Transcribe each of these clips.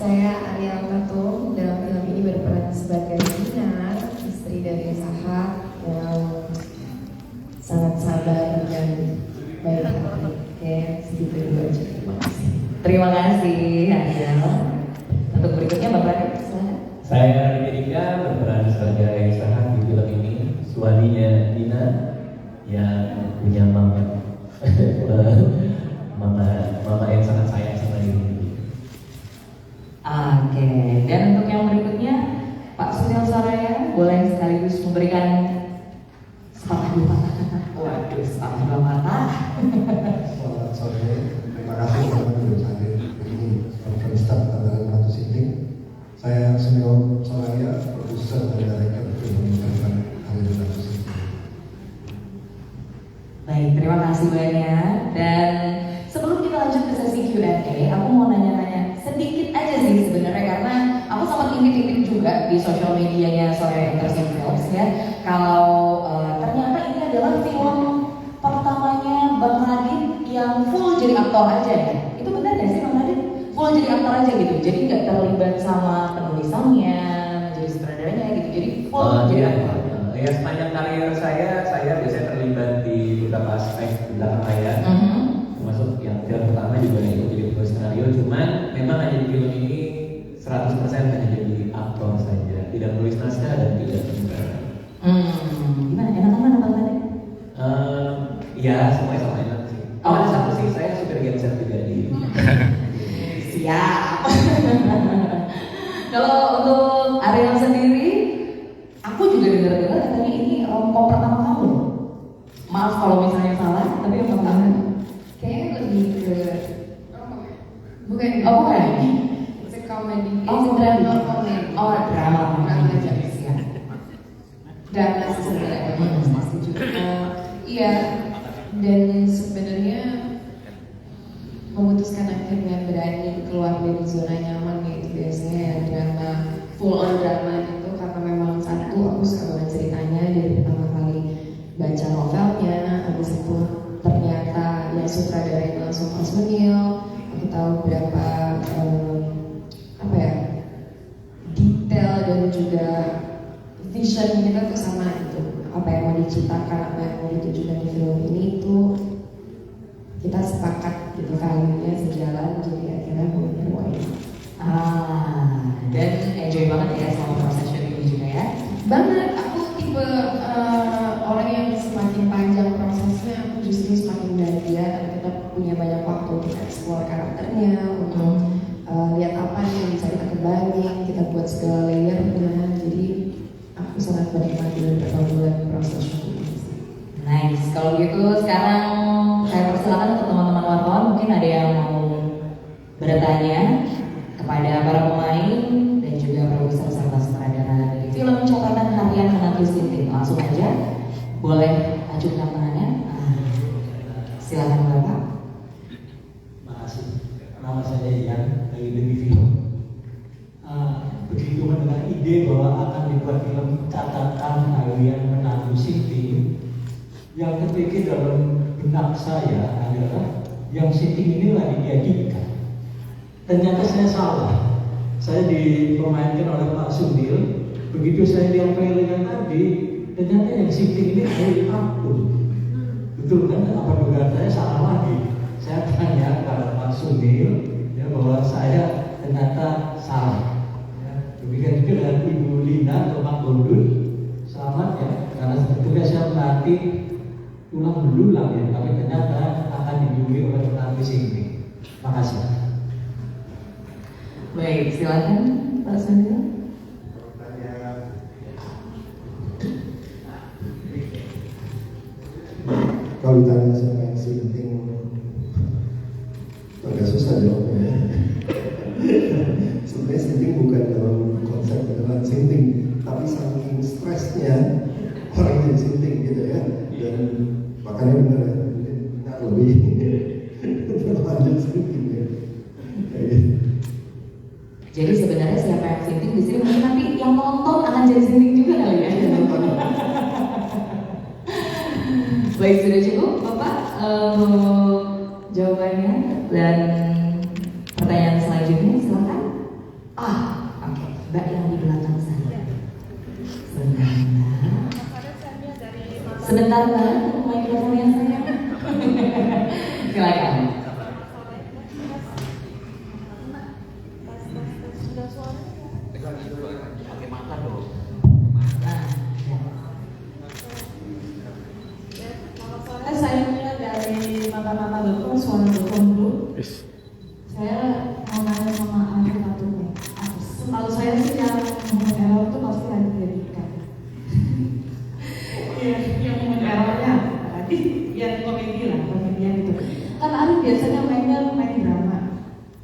Saya Ariel Tatum, dalam film ini berperan sebagai Dina, istri dari Saha yang sangat sabar dan baik hati. Oke, segitu dulu aja. Terima kasih. Terima kasih Ariel. Untuk berikutnya Bapak silakan. Saya Rika berperan sebagai Saha di film ini, suaminya Dina yang punya mama yang sangat sayang sama ini. Oke, dan untuk yang berikutnya Pak Sunil Soraya boleh sekaligus memberikan sepatah dua patah. Waduh, sepatah dua patah. Selamat sore, terima kasih teman teman hadir ini conference staff tanggal 1 Sinting. Saya Sunil Soraya, produser dan director film Indonesia hadir di 1 Sinting. Baik, terima kasih banyak. Dan sebelum kita lanjut ke sesi Q&A, aku mau nanya-nanya sedikit aja sih sebenarnya, karena aku sempat intip-intip juga di sosial medianya Soraya Entertainment Films ya. Kalau ternyata ini adalah film pertamanya Bang Radit yang full jadi aktor aja ya. Itu benar nggak sih Bang Radit? Full jadi aktor aja gitu. Jadi nggak terlibat sama penulisannya, jadi sutradaranya gitu. Jadi full jadi aktor. Ya, sepanjang karir saya biasanya terlibat di beberapa aspek di belakang layar. Termasuk yang film pertama juga ikut jadi penulis skenario, cuman memang hanya di film ini 100% hanya jadi aktor saja, tidak menulis naskah dan tidak sutradara. Gimana? Enak mana Bang Radit? Ya, semuanya sama enak sih. Oh, ada satu sih, saya super genset juga di. Siap. Kalau untuk Ariel sendiri, aku juga dengar-dengar katanya ini romcom pertama kamu. Maaf kalau misalnya salah, tapi yang pertama. Kayaknya lebih ke bukan. Oh bukan. It's a comedy. Oh, It's a drama. drama comedy. Oh, drama. Drama aja. Siap. Drama sih sebenarnya. Setuju. Iya. Dan sebenarnya memutuskan akhirnya berani keluar dari zona nyaman itu biasanya ya drama, full on drama itu, karena memang satu aku suka banget ceritanya dari pertama kali baca novelnya. Habis itu ternyata yang sutradara itu langsung Pak Sunil. Aku tahu berapa apa ya, detail dan juga vision kita tuh sama gitu. Apa yang mau diciptakan, apa yang mau ditujukan di film ini tuh kita sepakat gitu, valuenya sejalan, jadi akhirnya aku Dan enjoy banget ya sama proses syuting juga ya. banget. Aku tipe orang yang semakin panjang prosesnya, aku justru semakin bahagia karena kita punya banyak waktu untuk explore karakternya, untuk lihat apa yang bisa kita kembangin, kita buat segala layernya. Jadi aku sangat menikmati beberapa bulan proses syuting. Nice. Kalau gitu sekarang saya persilakan untuk teman-teman wartawan, mungkin ada yang mau bertanya kepada para pemain dan juga produser serta sutradara dari film catatan harian Menantu Sinting. Langsung aja boleh ajukan tangannya. Silakan Bapak. Makasih. Nama saya Ian dari Demi Film. Begitu mendengar ide bahwa akan dibuat film catatan harian Menantu Sinting, yang terpikir dalam benak saya adalah yang Sinting ini lagi diajukan. Ternyata saya salah. Saya dipermainkan oleh Pak Sunil. Begitu saya lihat trailernya tadi, ternyata yang Sinting ini dari aku. Betul kan? Apa dugaan saya salah lagi? Saya tanya kepada Pak Sunil ya, bahwa saya ternyata salah. Ya, demikian juga dengan Ibu Lina atau Pak Gondun. Selamat ya, karena sebetulnya saya menanti ulang berulang ya, tapi ternyata akan dijunjungi oleh penanti Sinting. Makasih. Baik, silakan Pak Sunil. Kalau ditanya siapa yang Sinting, agak susah jawabnya. Sebenarnya Sinting bukan dalam konsep beneran Sinting, tapi saking stresnya orang yang Sinting gitu ya. Dan makanya benar ya, mungkin enak lebih lanjut sedikit ya. Jadi sebenarnya siapa yang Sinting di sini mungkin nanti yang nonton akan jadi Sinting juga kali ya. Baik, sudah cukup Bapak untuk jawabannya, dan pertanyaan selanjutnya silakan. Sebentar banget mikrofonnya sayang. Silakan. Saya punya dari mata-mata.com, suara.com dulu. Saya mau nanya sama Ariel satu nih. Setahu saya sih yang momen error itu pasti ada Dedika. Iya, yang momen errornya tadi yang komedi lah, komedian gitu. Kan Ariel biasanya main drama,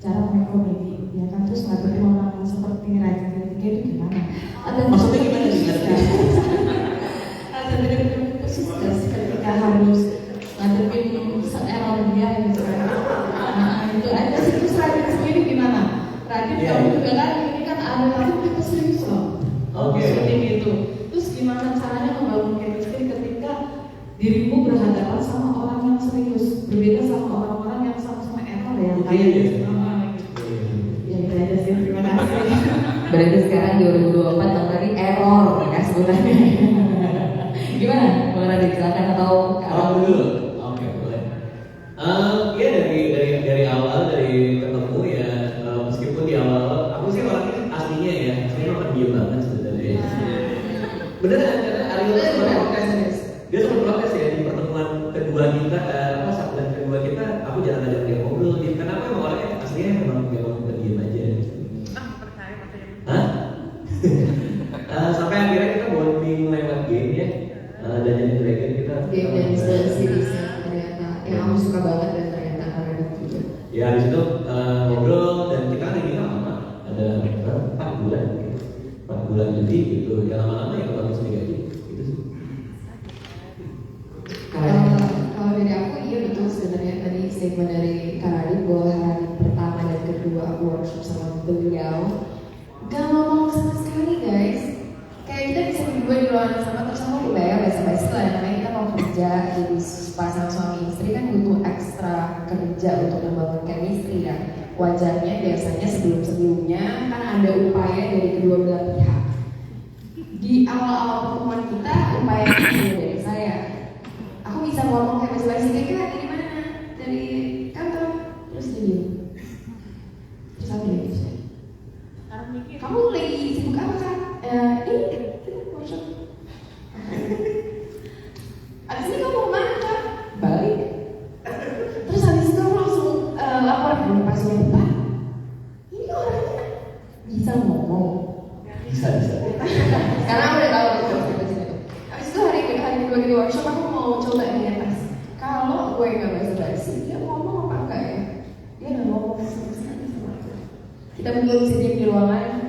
cara main komedi, ya kan, terus ngadepin orang seperti Raja Dedika itu gimana? Maksudnya gimana sih? Ada persis ketika harus ngadepin error dia gitu kan. Nah, itu aja sih. Terus Radit sendiri gimana? Radit kamu juga kan ini kan ada tapi kita serius loh. Oke. Seperti itu. Terus gimana caranya membangun chemistry ketika dirimu berhadapan sama orang yang serius, berbeda sama orang-orang yang sama-sama error ya, kayak gitu. Ya itu aja sih. Terima kasih. Berarti sekarang 2024 yang tadi error ya sebutannya. Gimana? Boleh Radit silakan atau Dulu. Oke, boleh. Ya dari awal dari ketemu ya, meskipun di awal aku sih orangnya aslinya ya, saya memang pendiam banget sebenarnya. Beneran karena Ariel dia sempat protes ya di pertemuan kedua kita, bulan kedua kita, aku jarang ngajak dia ngobrol. Karena aku emang orangnya aslinya memang pendiam aja. Hah? Sampai akhirnya kita bonding lewat game ya. Dan jadi Dragon kita Game dan seriesnya ternyata yang aku suka banget dan ternyata keren juga. ya habis itu ngobrol dan kita kan ini lama ada 4 bulan gitu. 4 bulan jadi gitu ya, lama-lama ya ketemu sendiri aja gitu sih. Kalau dari aku iya betul sebenarnya tadi statement dari Kak Radit bahwa hari pertama dan kedua aku workshop sama beliau gak ngomong sama sekali guys. Kayak kita bisa berdua di ruangan sama terus aku kebayang basa-basi lah, namanya kita mau kerja jadi pasang suami istri kan butuh ekstra kerja untuk membangun chemistry ya. Wajarnya biasanya sebelum-sebelumnya kan ada upaya dari kedua belah pihak. Di awal-awal pertemuan kita upaya itu dari saya. Aku bisa ngomong kayak basa-basi kayak dari mana? Dari kantor. Terus dia diam. Terus aku bilang kamu lagi sibuk apa kan? Ini workshop. Abis ini kamu mau kemana Kak? Balik. Terus habis itu aku langsung lapor ke pasien Pak. Ini orangnya bisa ngomong. Bisa. Karena aku udah tahu itu. Abis itu hari kedua di workshop aku mau coba tes. Kalau gue nggak basa-basi, dia ngomong apa enggak ya? Dia nggak ngomong sama sekali sama aku. Kita berdua bisa diam di ruangan.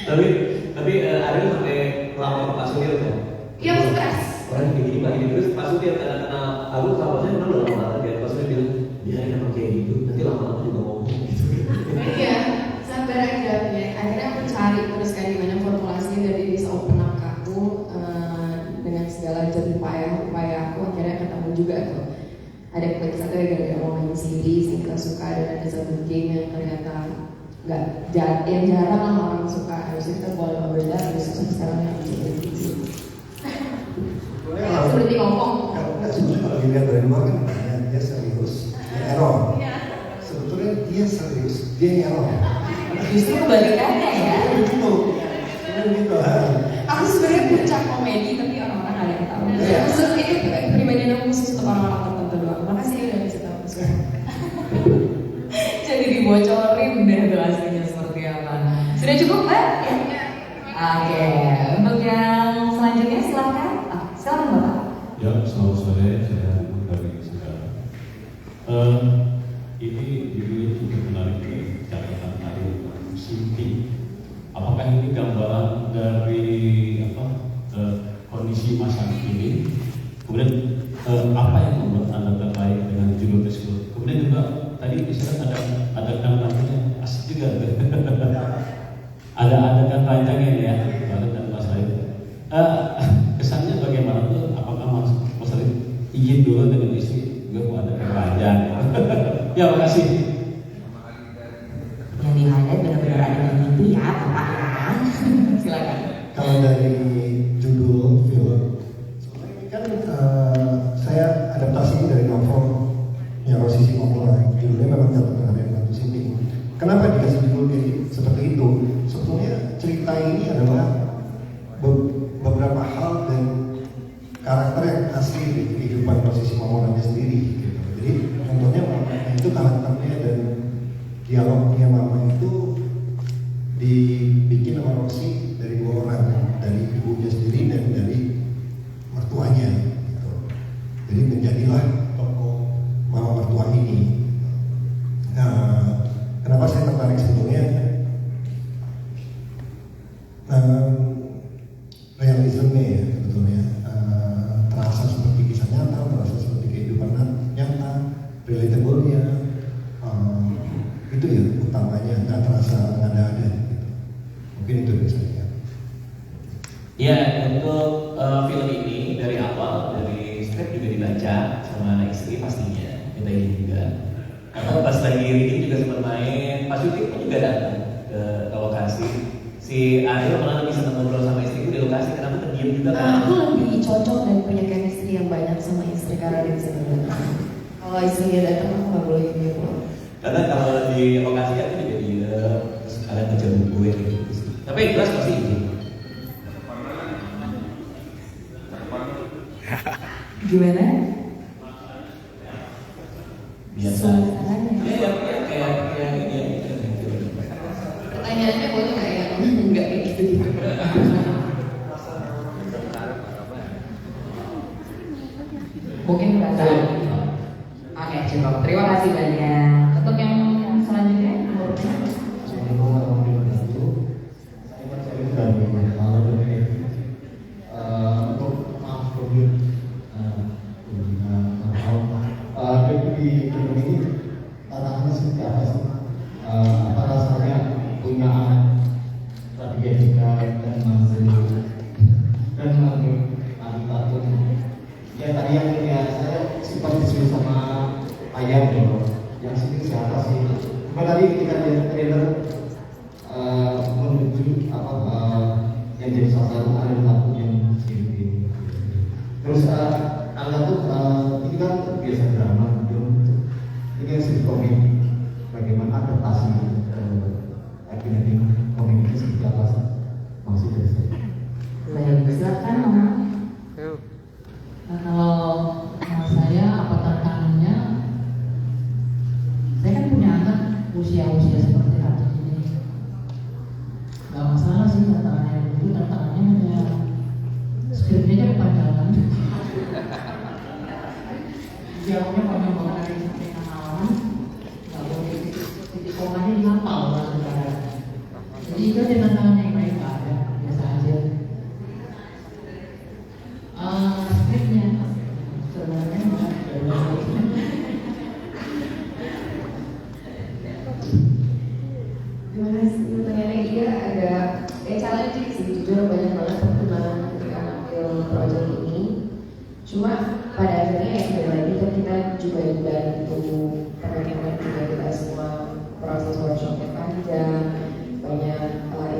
Tapi Ariel sampai lapor Pak Surya kan? Iya, aku stres. Orang kayak gini Pak ini terus Pak Surya karena aku sama saya kenal udah lama banget ya. Pak Surya bilang dia emang kayak gitu, nanti lama-lama juga ngomong gitu. Iya, sabar aja ya. Akhirnya aku cari terus kayak gimana formulasinya dari bisa open up ke aku dengan segala jerih upaya aku akhirnya ketemu juga tuh. Ada klik satu ya gara-gara mau main series yang gak suka dan ada satu game yang ternyata yang jarang lah orang suka. Harusnya kita boleh ngobrol habis itu sekarang yang jadi seperti ngomong. Kan sebetulnya kalau dilihat dari luar kan dia serius, dia error. Sebetulnya dia serius, dia error. Justru kebalikannya ya. Begitu. Aku sebenarnya puncak komedi tapi orang-orang ada yang tahu. Khusus itu pribadinya khusus untuk orang-orang tertentu doang. Makasih ya udah bisa tahu. Jadi dibocorin deh tuh aslinya seperti apa. Sudah cukup Mbak? Ya. Oke, untuk yang selanjutnya silakan. Silakan Bapak. Ya, selamat sore, saya dari Saudara. Ini judulnya cukup menarik di catatan Ariel Sinti. Apakah ini gambaran dari kondisi masa kini? Kemudian apa yang membuat Anda tertarik dengan judul tersebut? Kemudian juga tadi misalnya ada kan asik juga. ada kan panjangnya ya, baru dan Mas Ariel. Kesannya bagaimana tuh? Apakah Mas Ariel izin dulu dengan istri? Gue mau ada keranjang. Ya, makasih. Yang di highlight benar-benar ada yang itu ya Bapak ya. Silakan. Kalau dari judul film Kenapa dikasih judul seperti itu? Sebetulnya cerita ini adalah beberapa hal dan karakter yang asli di kehidupan posisi Mamonanya sendiri gitu. Jadi contohnya Mama itu karakternya dan dialognya Mama itu dibikin sama Roxy dari dua orang, dari ibunya sendiri dan dari mertuanya gitu. Jadi menjadilah tokoh Mama mertua ini. Nah, kenapa saya tertarik sebetulnya? Realismenya ya sebetulnya terasa seperti kisah nyata, terasa seperti kehidupan nyata, relatable-nya itu ya utamanya, nggak terasa ngada-ngada gitu. Mungkin itu biasanya. Ya, untuk film ini dari awal, dari skrip juga dibaca sama istri pastinya, kita ini juga. Karena pas lagi reading juga sempat main, pas syuting pun juga datang ke lokasi. Si Ariel malah lebih senang ngobrol sama istriku di lokasi, kenapa terdiam juga kan? Aku lebih cocok dan punya chemistry yang banyak sama istri karena dia bisa datang. Kalau istrinya datang aku nggak boleh gitu. Karena kalau di lokasi kan juga dia terus kalian baca buku gitu. Tapi yang jelas pasti itu. Gimana? Biasa. Ya, kayak ini. Pertanyaannya boleh nggak ya? Nggak kayak gitu. Mungkin perasaan. Oke, cukup. Terima kasih banyak. Untuk yang selanjutnya, nomornya. Di film ini tantangannya seperti apa sih? Apa rasanya punya anak tadi Jessica dan manggil Tatun? Ya tadi yang saya sempat disuruh sama ayam dulu. Yang sini siapa sih? Cuma tadi ketika lihat trailer menuju yang jadi salah satu Ariel Tatum yang sini. Terus Anda tuh ini kan biasa drama. Ini yang sedih komik, bagaimana adaptasi acting komik ini seperti apa sih? Masih dari saya. Baik, silakan Mama. Kalau saya apa tantangannya? Saya kan punya anak usia-usia seperti Ratu ini. Gak masalah sih tantangannya itu, tantangannya hanya skripnya aja kepanjangan. Dialognya panjang banget dari sampai halaman, nggak boleh titik komanya dihafal lah sekarang. Jadi itu aja tantangannya yang lain nggak ada, biasa aja. Skripnya sebenarnya nggak ada. Gimana sih pertanyaannya? Iya agak challenging sih, jujur banyak banget perkembangan ketika ngambil project ini. Cuma pada akhirnya ya kembali lagi kan kita juga dibantu teman-teman juga, kita semua proses workshop yang panjang, banyak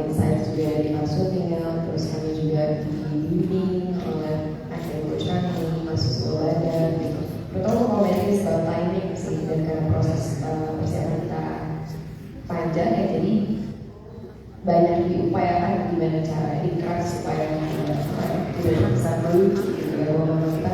insight juga di maksudnya, terus kami juga dibimbing oleh acting coach kami, masuk sekolah gitu. Terutama komentar soal timing sih, dan karena proses persiapan kita panjang ya, jadi banyak diupayakan gimana cara ikhlas supaya kita bisa melucu gitu ya, walaupun kita